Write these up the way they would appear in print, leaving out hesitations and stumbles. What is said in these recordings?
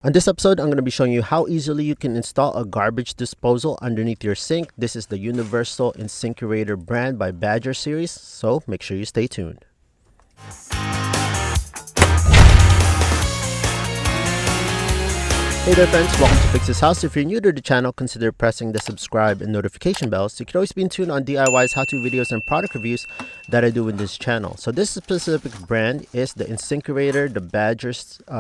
On this episode, I'm going to be showing you how easily you can install a garbage disposal underneath your sink. This is the universal InSinkErator brand by Badger series, so make sure you stay tuned. Hey there friends, welcome to Fix This House. If you're new to the channel, consider pressing the subscribe and notification bells so you can always be in tune on DIYs, how-to videos, and product reviews that I do in this channel. So this specific brand is the InSinkErator, the Badger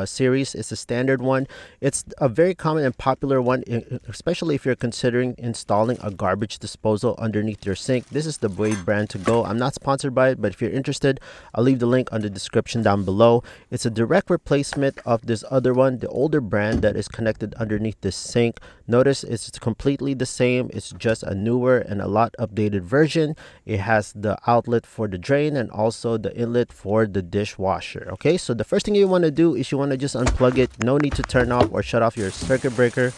series. It's a standard one. It's a very common and popular one, especially if you're considering installing a garbage disposal underneath your sink. This is the brand to go. I'm not sponsored by it, but if you're interested, I'll leave the link on the description down below. It's a direct replacement of this other one, the older brand that is connected underneath the sink. Notice it's completely the same. It's just a newer and a lot updated version. It has the outlet for the drain and also the inlet for the dishwasher. Okay, so the first thing you want to do is you want to just unplug it. No need to turn off or shut off your circuit breaker.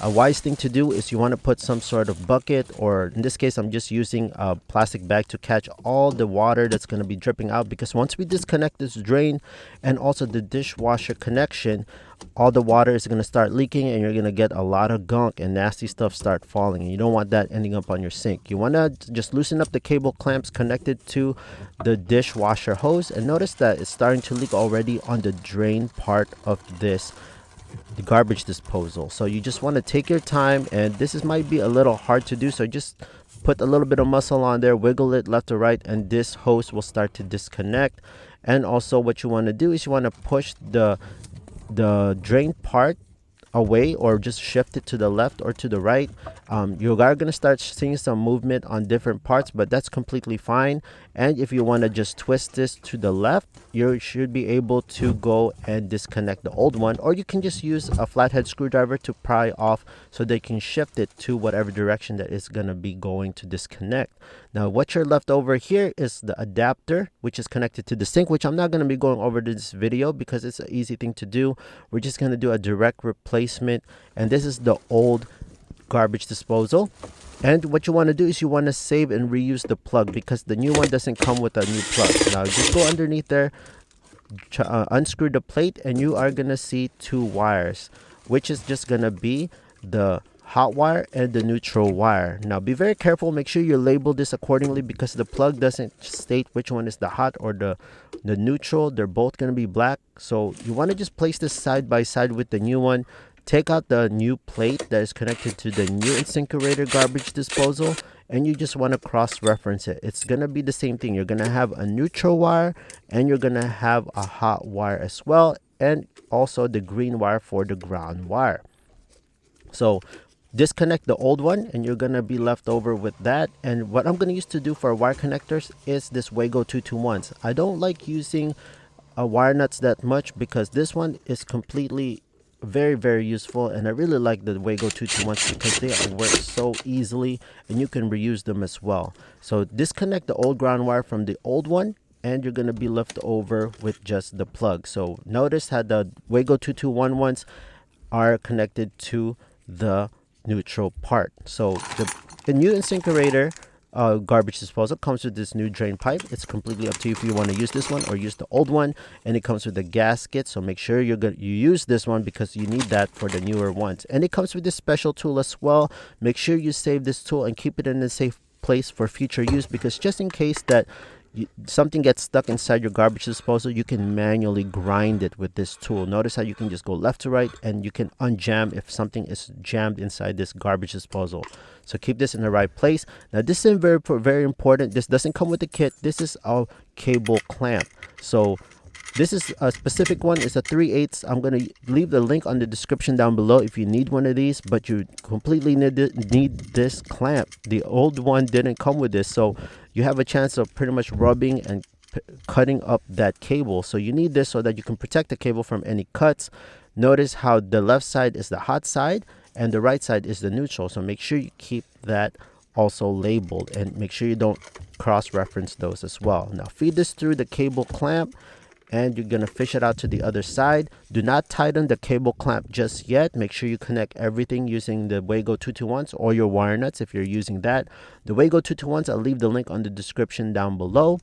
A wise thing to do is you want to put some sort of bucket, or in this case I'm just using a plastic bag to catch all the water that's going to be dripping out, because once we disconnect this drain and also the dishwasher connection, all the water is going to start leaking and you're going to get a lot of gunk and nasty stuff start falling, and you don't want that ending up on your sink. You want to just loosen up the cable clamps connected to the dishwasher hose, and notice that it's starting to leak already on the drain part of the garbage disposal. So you just want to take your time, and this might be a little hard to do, so just put a little bit of muscle on there, wiggle it left to right, and this hose will start to disconnect. And also what you want to do is you want to push the drain part away, or just shift it to the left or to the right. You are going to start seeing some movement on different parts, but that's completely fine. And if you want to just twist this to the left, you should be able to go and disconnect the old one, or you can just use a flathead screwdriver to pry off so they can shift it to whatever direction that is going to be going to disconnect. Now what you're left over here is the adapter, which is connected to the sink, which I'm not going to be going over this video because it's an easy thing to do. We're just going to do a direct replacement, and this is the old garbage disposal. And what you want to do is you want to save and reuse the plug, because the new one doesn't come with a new plug. Now just go underneath there, unscrew the plate, and you are going to see two wires, which is just going to be the hot wire and the neutral wire. Now be very careful, make sure you label this accordingly, because the plug doesn't state which one is the hot or the neutral. They're both going to be black, so you want to just place this side by side with the new one. Take out the new plate that is connected to the new InSinkErator garbage disposal, and you just want to cross-reference it. It's going to be the same thing. You're going to have a neutral wire and you're going to have a hot wire as well, and also the green wire for the ground wire. So disconnect the old one and you're going to be left over with that. And what I'm going to use to do for wire connectors is this Wago 221s. I don't like using wire nuts that much, because this one is completely very useful, and I really like the Wago 221s because they work so easily and you can reuse them as well. So disconnect the old ground wire from the old one, and you're going to be left over with just the plug. So notice how the Wago 221 ones are connected to the neutral part. So the new InSinkErator garbage disposal comes with this new drain pipe. It's completely up to you if you want to use this one or use the old one, and it comes with a gasket, so make sure you use this one because you need that for the newer ones. And it comes with this special tool as well. Make sure you save this tool and keep it in a safe place for future use, because just in case that something gets stuck inside your garbage disposal, you can manually grind it with this tool. Notice how you can just go left to right and you can unjam if something is jammed inside this garbage disposal. So keep this in the right place. Now this is very important. This doesn't come with the kit. This is a cable clamp. So this is a specific one. It's a 3/8. I'm going to leave the link on the description down below if you need one of these, but you completely need this clamp. The old one didn't come with this, so you have a chance of pretty much rubbing and cutting up that cable. So you need this so that you can protect the cable from any cuts. Notice how the left side is the hot side and the right side is the neutral. So make sure you keep that also labeled, and make sure you don't cross-reference those as well. Now feed this through the cable clamp, and you're going to fish it out to the other side. Do not tighten the cable clamp just yet. Make sure you connect everything using the Wago 221s or your wire nuts if you're using that. The Wago 221s, I'll leave the link on the description down below.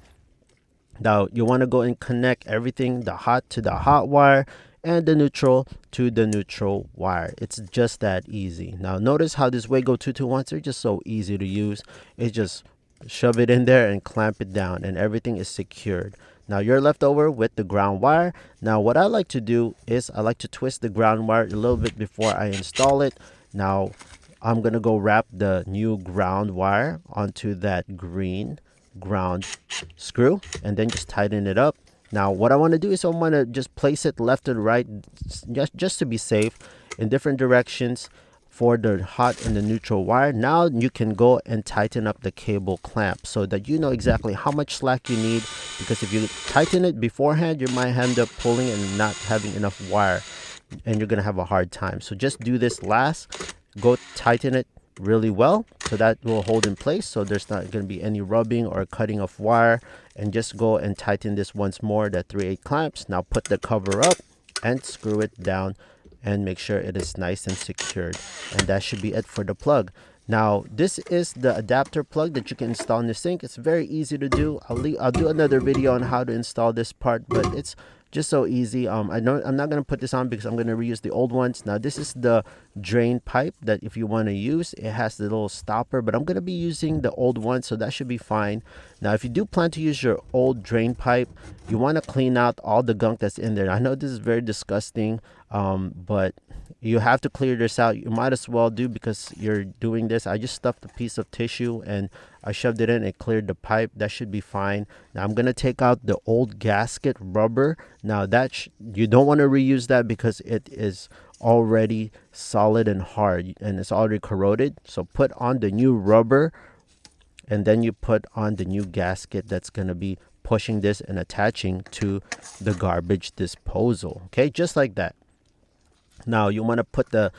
Now you want to go and connect everything, the hot to the hot wire, and the neutral to the neutral wire. It's just that easy. Now notice how this Wago 221s are just so easy to use. It's just shove it in there and clamp it down, and everything is secured. Now you're left over with the ground wire. Now what I like to do is I like to twist the ground wire a little bit before I install it. Now I'm gonna go wrap the new ground wire onto that green ground screw and then just tighten it up. Now what I want to do is I want to just place it left and right, just to be safe, in different directions for the hot and the neutral wire. Now you can go and tighten up the cable clamp so that you know exactly how much slack you need, because if you tighten it beforehand, you might end up pulling and not having enough wire, and you're gonna have a hard time. So just do this last. Go tighten it really well so that will hold in place, so there's not going to be any rubbing or cutting of wire. And just go and tighten this once more, the 3/8 clamps. Now put the cover up and screw it down and make sure it is nice and secured, and that should be it for the plug. Now this is the adapter plug that you can install in the sink. It's very easy to do. I'll do another video on how to install this part, but it's just so easy. I'm not going to put this on because I'm going to reuse the old ones. Now this is the drain pipe that if you want to use, it has the little stopper, but I'm going to be using the old one, so that should be fine. Now if you do plan to use your old drain pipe, you want to clean out all the gunk that's in there. I know this is very disgusting, but you have to clear this out. You might as well do, because you're doing this. I just stuffed a piece of tissue and I shoved it in and cleared the pipe. That should be fine. Now I'm going to take out the old gasket rubber. Now that you don't want to reuse that because it is already solid and hard and it's already corroded. So put on the new rubber, and then you put on the new gasket that's going to be pushing this and attaching to the garbage disposal. Okay, just like that. Now you want to put the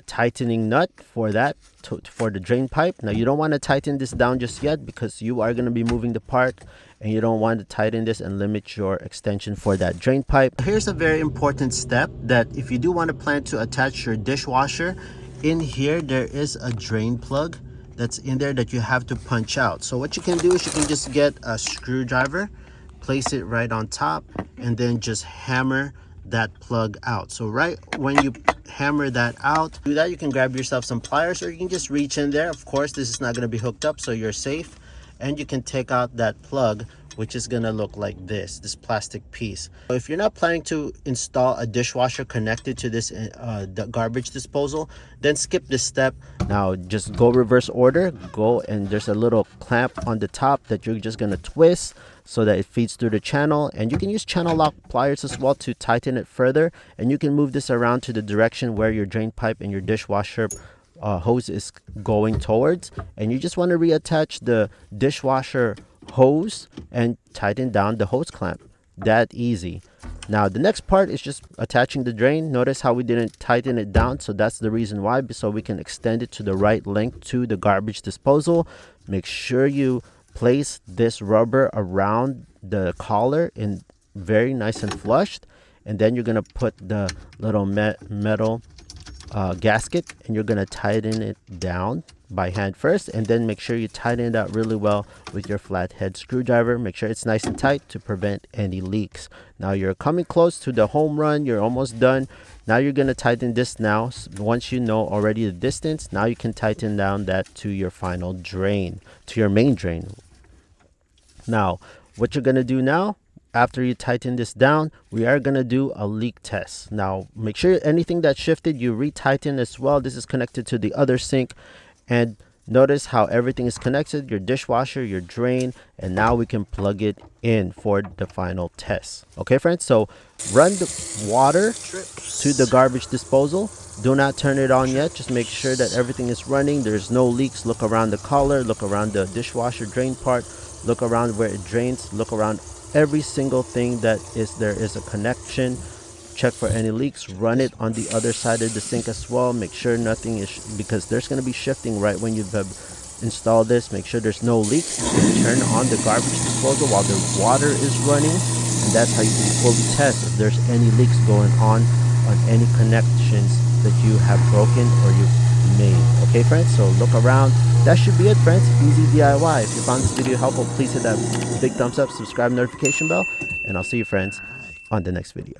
tightening nut for that for the drain pipe. Now you don't want to tighten this down just yet because you are going to be moving the part, and you don't want to tighten this and limit your extension for that drain pipe. Here's a very important step, that if you do want to plan to attach your dishwasher, in here there is a drain plug that's in there that you have to punch out. So what you can do is you can just get a screwdriver, place it right on top, and then just hammer that plug out. So right when you hammer that out, do that, you can grab yourself some pliers, or you can just reach in there. Of course this is not going to be hooked up, so you're safe, and you can take out that plug, which is going to look like this plastic piece. So if you're not planning to install a dishwasher connected to this the garbage disposal, then skip this step. Now just go reverse order, go, and there's a little clamp on the top that you're just going to twist so that it feeds through the channel, and you can use channel lock pliers as well to tighten it further, and you can move this around to the direction where your drain pipe and your dishwasher hose is going towards, and you just want to reattach the dishwasher hose and tighten down the hose clamp. That easy. Now the next part is just attaching the drain. Notice how we didn't tighten it down, so that's the reason why, so we can extend it to the right length to the garbage disposal. Make sure you place this rubber around the collar in very nice and flushed, and then you're going to put the little metal gasket, and you're going to tighten it down by hand first, and then make sure you tighten it out really well with your flathead screwdriver. Make sure it's nice and tight to prevent any leaks. Now you're coming close to the home run, you're almost done. Now you're going to tighten this. Now once you know already the distance, now you can tighten down that to your final drain, to your main drain. Now what you're going to do now, after you tighten this down, we are going to do a leak test. Now make sure anything that shifted you retighten as well. This is connected to the other sink, and notice how everything is connected, your dishwasher, your drain, and now we can plug it in for the final test. Okay friends, so run the water to the garbage disposal. Do not turn it on yet, just make sure that everything is running, there's no leaks. Look around the collar, look around the dishwasher drain part, look around where it drains, look around every single thing that there is a connection. Check for any leaks. Run it on the other side of the sink as well. Make sure nothing is, because there's going to be shifting right when you've installed this. Make sure there's no leaks. Turn on the garbage disposal while the water is running, and that's how you can fully test if there's any leaks going on any connections that you have broken or you've made. Okay friends, so look around. That should be it friends. Easy DIY. If you found this video helpful, please hit that big thumbs up, subscribe, notification bell, and I'll see you friends on the next video.